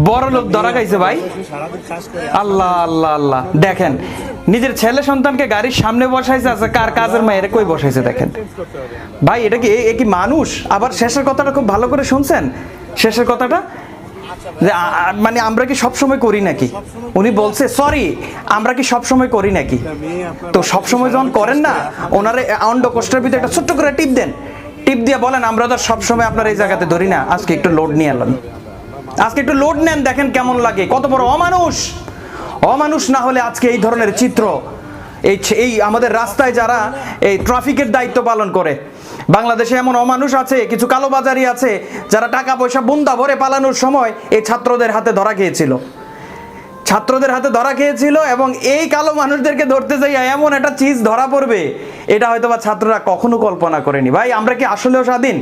বড় লোক ধরা খাইছে ভাই। আল্লাহ আল্লাহ আল্লাহ, দেখেন নিজের ছেলে সন্তানকে গাড়ির সামনে বসাইছে, আছে কার কাজের মায়ের কই বসাইছে দেখেন ভাই। এটা কি এ কি মানুষ? আবার শেষের কথাটা খুব ভালো করে শুনছেন, শেষের কথাটা যে মানে আমরা কি সব সময় করি নাকি? উনি বলছে সরি, আমরা কি সব সময় করি নাকি? তো সব সময় যখন করেন না, ওনারে অন্ড কোষ্ঠের ভিতরে একটা ছোট্ট করে টিপ দেন, টিপ দিয়ে বলেন আমরা তো সব সময় আপনার এই জায়গাতে ধরি না, আজকে একটু লোড নিয়ে এলাম, আজকে একটু লোড নেন, দেখেন কেমন লাগে। কত বড় অমানুষ! অমানুষ না হলে আজকে এই ধরনের চিত্র এই আমাদের রাস্তায় যারা এই ট্রাফিকের দায়িত্ব পালন করে, বাংলাদেশে এমন অমানুষ আছে, কিছু কালোবাজারি আছে যারা টাকা পয়সা বুন্দা ভরে পালানোর সময় এই ছাত্রদের হাতে ধরা খেয়েছিল, ছাত্রদের হাতে ধরা খেয়েছিল। এবং এই কালো মানুষদেরকে ধরতে যাই এমন একটা চিজ ধরা পড়বে, এটা হয়তো বা ছাত্ররা কখনো কল্পনা করেনি। ভাই আমরা কি আসলেও স্বাধীন?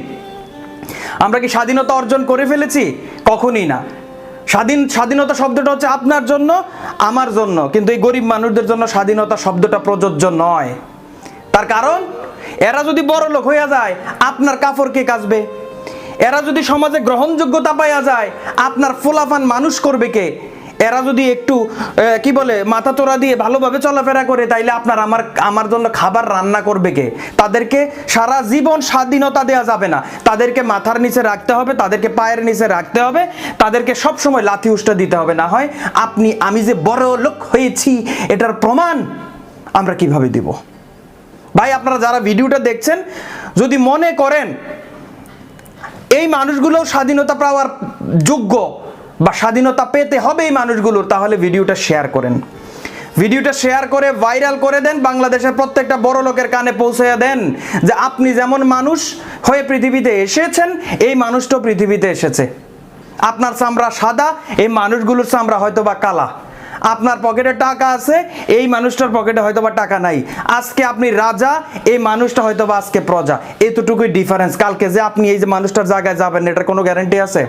আমরা কি স্বাধীনতা অর্জন করে ফেলেছি? কখনই না। স্বাধীনতা শব্দটা হচ্ছে আপনার জন্য, আমার জন্য, কিন্তু এই গরিব মানুষদের জন্য স্বাধীনতা শব্দটা প্রযোজ্য নয়। তার কারণ এরা যদি বড় লোক হইয়া যায়, আপনার কাপড় কে কাচবে? এরা যদি সমাজে গ্রহণযোগ্যতা পাইয়া যায়, আপনার ফোলাফান মানুষ করবে কে? এরা যদি একটু কি বলে মাথা তোরা দিয়ে ভালোভাবে চলাফেরা করে, তাইলে আপনার আমার জন্য খাবার রান্না করবে কে? তাদেরকে সারা জীবন স্বাধীনতা দেওয়া যাবে না, তাদেরকে মাথার নিচে রাখতে হবে, তাদেরকে পায়ের নিচে রাখতে হবে, তাদেরকে সব সময় লাথি উষ্টা দিতে হবে। না হয় আমি যে বড় লোক হয়েছি এটার প্রমাণ আমরা কিভাবে দিব? ভাই আপনারা যারা ভিডিওটা দেখছেন, যদি মনে করেন এই মানুষগুলো স্বাধীনতা পাওয়ার যোগ্য বা স্বাধীনতা পেতে হবে এই মানুষগুলোর, তাহলে ভিডিওটা শেয়ার করেন, ভিডিওটা শেয়ার করে ভাইরাল করে দেন, বাংলাদেশের প্রত্যেকটা বড় লোকের কানে পৌঁছাইয়া দেন যে আপনি যেমন মানুষ হয়ে পৃথিবীতে এসেছেন, এই মানুষটাও পৃথিবীতে এসেছে। আপনার চামড়া সাদা, এই মানুষগুলোর চামড়া হয়তো বা কালা। আপনার পকেটে টাকা আছে, এই মানুষটার পকেটে হয়তো বা টাকা নাই। আজকে আপনি রাজা, এই মানুষটা হয়তো বা আজকে প্রজা, এতটুকুই ডিফারেন্স। কালকে যে আপনি এই যে মানুষটার জায়গায় যাবেন, এটার কোনো গ্যারান্টি আছে?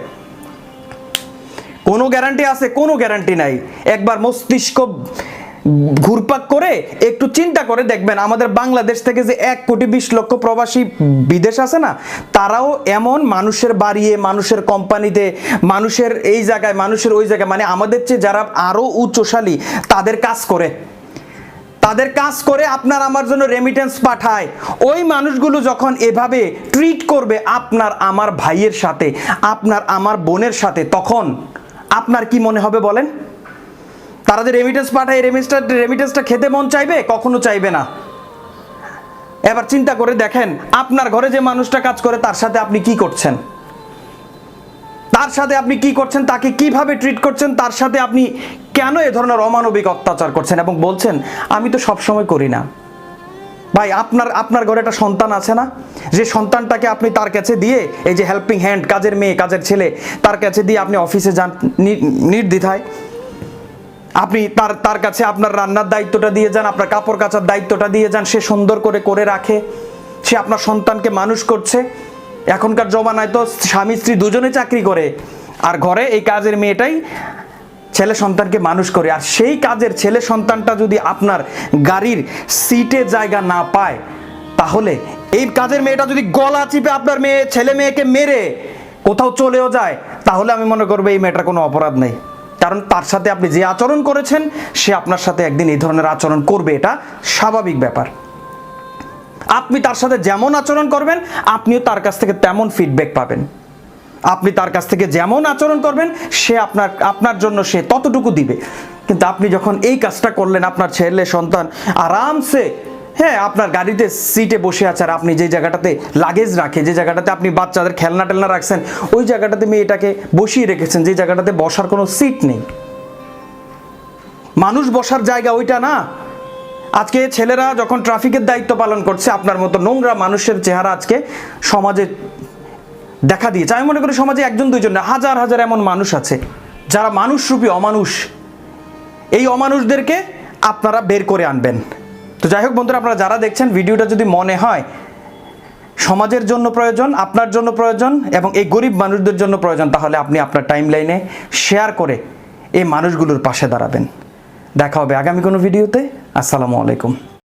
কোনো গ্যারান্টি আছে? কোনো গ্যারান্টি নাই। একবার মস্তিষ্ক ঘুরপাক করে একটু চিন্তা করে দেখবেন, আমাদের বাংলাদেশ থেকে যে 1,20,00,000 প্রবাসী বিদেশ আছে না, তারাও এমন মানুষের বাড়িয়ে, মানুষের কোম্পানিতে, মানুষের এই জায়গায়, মানুষের ওই জায়গায়, মানে আমাদের চেয়ে যারা আরো উচ্চশালী তাদের কাজ করে আপনার আমার জন্য রেমিটেন্স পাঠায়। ওই মানুষগুলো যখন এভাবে ট্রিট করবে আপনার আমার ভাইয়ের সাথে, আপনার আমার বোনের সাথে, তখন আপনার কি মনে হবে বলেন? তারা যে রেমিটেন্স পাঠায়, রেমিটেন্সটা খেতে মন চাইবে? কখনো চাইবে না। এবার চিন্তা করে দেখেন, আপনার ঘরে যে মানুষটা কাজ করে তার সাথে আপনি কি করছেন, তাকে কিভাবে ট্রিট করছেন, তার সাথে আপনি কেন এ ধরনের অমানবিক অত্যাচার করছেন এবং বলছেন আমি তো সব সময় করি না। ভাই আপনার ঘরে একটা সন্তান আছে না, যে সন্তানটাকে আপনি তার কাছে দিয়ে, এই যে হেল্পিং হ্যান্ড, কাজের মেয়ে, কাজের ছেলে, তার কাছে দিয়ে আপনি অফিসে যান নির্দ্বিধায়, আপনি তার কাছে আপনার রান্নার দায়িত্বটা দিয়ে যান, আপনার কাপড় কাচার দায়িত্বটা দিয়ে যান, সে সুন্দর করে রাখে, সে আপনার সন্তানকে মানুষ করছে। এখনকার জমানায় তো স্বামী স্ত্রী দুজনে চাকরি করে, আর ঘরে এই কাজের মেয়েটাই ছেলে সন্তানকে মানুষ করে। আর সেই কাজের ছেলে সন্তানটা যদি আপনার গাড়ির সিটে জায়গা না পায়, তাহলে এই কাজের মেয়েটা যদি গলা চিপে আপনার ছেলে মেয়েকে মেরে কোথাও চলেও যায়, তাহলে আমি মনে করবো এই মেয়েটার কোনো অপরাধ নেই। কারণ তার সাথে আপনি যে আচরণ করেছেন, সে আপনার সাথে একদিন এই ধরনের আচরণ করবে, এটা স্বাভাবিক ব্যাপার। আপনি তার সাথে যেমন আচরণ করবেন, আপনিও তার কাছ থেকে তেমন ফিডব্যাক পাবেন। আপনি তার কাছ থেকে যেমন আচরণ করবেন, সে আপনার জন্য সে ততটুকু দিবে। কিন্তু আপনি যখন এই কাজটা করলেন, আপনার ছেলে সন্তান আরামসে আপনার গাড়িতে সিটে বসে আছে, আর আপনি যে জায়গাটাতে লাগেজ রাখে, যে জায়গাটাতে আপনি বাচ্চাদের খেলনা টেলনা রাখছেন, ওই জায়গাটাতে মেয়েটাকে বসিয়ে রেখেছেন, যে জায়গাটাতে বসার কোনো সিট নেই। মানুষ বসার জায়গা ওইটা না। আজকে ছেলেরা যখন ট্রাফিকের দায়িত্ব পালন করছে, আপনার মতো নোংরা মানুষের চেহারা আজকে সমাজে দেখা দিয়েছে। আমি মনে করি সমাজে একজন দুইজন না, হাজার হাজার এমন মানুষ আছে যারা মানুষরূপী অমানুষ। এই অমানুষদেরকে আপনারা বের করে আনবেন। তো যাই হোক বন্ধুরা, আপনারা যারা দেখছেন ভিডিওটা, যদি মনে হয় সমাজের জন্য প্রয়োজন, আপনার জন্য প্রয়োজন এবং এই গরিব মানুষদের জন্য প্রয়োজন, তাহলে আপনি আপনার টাইমলাইনে শেয়ার করে এই মানুষগুলোর পাশে দাঁড়াবেন। দেখা হবে আগামী কোনো ভিডিওতে। আসসালামু আলাইকুম।